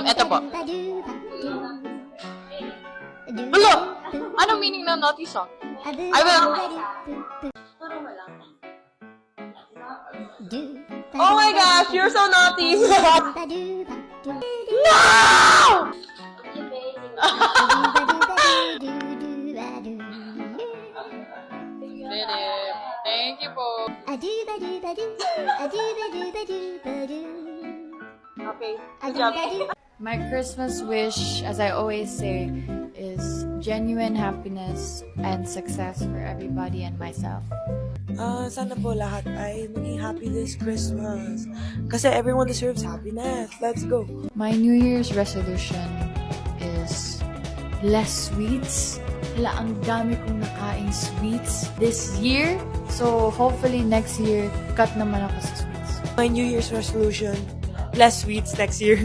Eto po. Hello! Anong meaning ng naughty song? I will... Oh my gosh, you're so naughty! No! Thank you po. Okay, good job. My Christmas wish, as I always say, is genuine happiness and success for everybody and myself. Sana po lahat ay maging happy this Christmas. Kasi everyone deserves happiness. Let's go. My New Year's resolution is less sweets. Hala, ang dami kong nakain sweets this year. So, hopefully next year, cut naman ako sa sweets. My New Year's resolution, less sweets next year.